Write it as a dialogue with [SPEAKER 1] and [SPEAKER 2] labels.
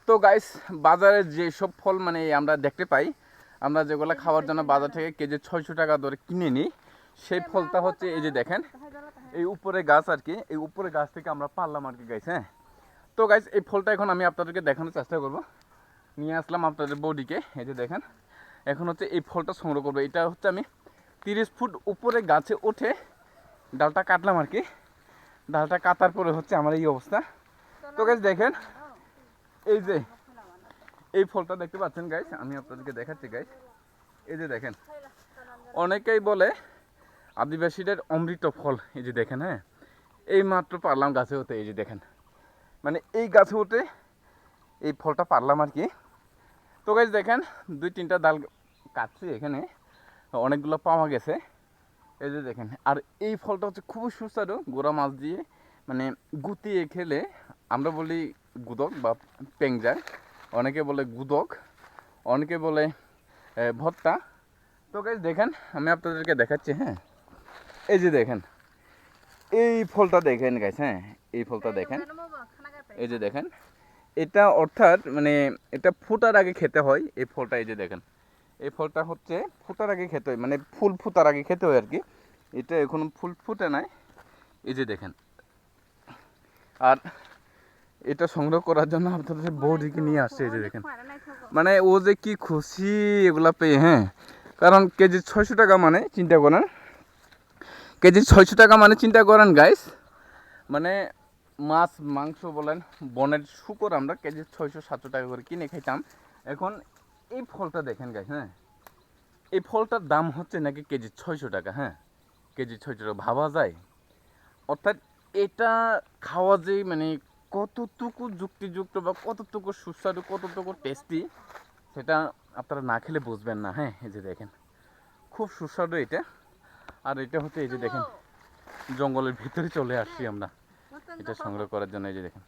[SPEAKER 1] তো গাইস, বাজারে যেসব ফল মানে আমরা দেখতে পাই, আমরা যেগুলো খাওয়ার জন্য বাজার থেকে কেজি 600 টাকা ধরে কিনে নিই, সেই ফলটা হচ্ছে এই যে দেখেন, এই উপরে গাছ আর কি, এই উপরে গাছ থেকে আমরা পারলাম আর কি গাইস। হ্যাঁ, তো গাইস এই ফলটা এখন আমি আপনাদেরকে দেখানোর চেষ্টা করব। নিয়ে আসলাম আপনাদের বডিকে, এই যে দেখেন। এখন হচ্ছে এই ফলটা সংগ্রহ করবো। এটা হচ্ছে আমি 30 ফুট উপরে গাছে উঠে ডালটা কাটলাম আর কি। ডালটা কাটার পরে হচ্ছে আমার এই অবস্থা। তো গাইস দেখেন, এই যে এই ফলটা দেখতে পাচ্ছেন গাইস, আমি আপনাদেরকে দেখাচ্ছি গাইস। এই যে দেখেন, অনেকেই বলে আদিবাসীদের অমৃত ফল। এই যে দেখেন, হ্যাঁ, এই মাত্র পারলাম গাছে উঠে। এই যে দেখেন, মানে এই গাছে উঠে এই ফলটা পারলাম আর কি। তো গাইস দেখেন, 2-3টা ডাল কাটছি এখানে, অনেকগুলো পাওয়া গেছে। এই যে দেখেন, আর এই ফলটা হচ্ছে খুবই সুস্বাদু। গোড়া মাছ দিয়ে মানে গুতিয়ে খেলে, আমরা বলি গুদক বা পেংজা, অনেকে বলে গুদক, অনেকে বলে ভর্তা। তো গাইস দেখেন, আমি আপনাদেরকে দেখাচ্ছি। হ্যাঁ, এই যে দেখেন, এই ফলটা দেখেন গাইস। হ্যাঁ, এই ফলটা দেখেন, এই যে দেখেন। এটা অর্থাৎ মানে এটা ফোটার আগে খেতে হয় এই ফলটা। এই যে দেখেন, এই ফলটা হচ্ছে ফোটার আগে খেতে হয়, মানে ফুল ফোটার আগে খেতে হয় আর কি। এটা এখন ফুল ফুটে নাই। এই যে দেখেন, আর এটা সংগ্রহ করার জন্য আপনাদের বউদিকে নিয়ে আসছে। এই যে দেখেন, মানে ও যে কি খুশি এগুলা পেয়ে। হ্যাঁ, কারণ কেজি 600 টাকা মানে চিন্তা করেন, কেজি 600 টাকা মানে চিন্তা করেন গাইস। মানে মাছ মাংস বলেন, বনের শুকর আমরা কেজি 600-700 টাকা করে কিনে খাইতাম। এখন এই ফলটা দেখেন গাইস। হ্যাঁ, এই ফলটার দাম হচ্ছে নাকি কেজি 600 টাকা। হ্যাঁ, কেজি 600 টাকা, ভাবা যায়? অর্থাৎ এটা খাওয়া যে মানে কতটুকু যুক্তিযুক্ত বা কতটুকু সুস্বাদু, কতটুকু টেস্টি, সেটা আপনারা না খেলে বুঝবেন না। হ্যাঁ, এই যে দেখেন, খুব সুস্বাদু এটা। আর এটা হচ্ছে এই যে দেখেন, জঙ্গলের ভিতরে চলে আসছি আমরা এটা সংগ্রহ করার জন্য। এই যে দেখেন।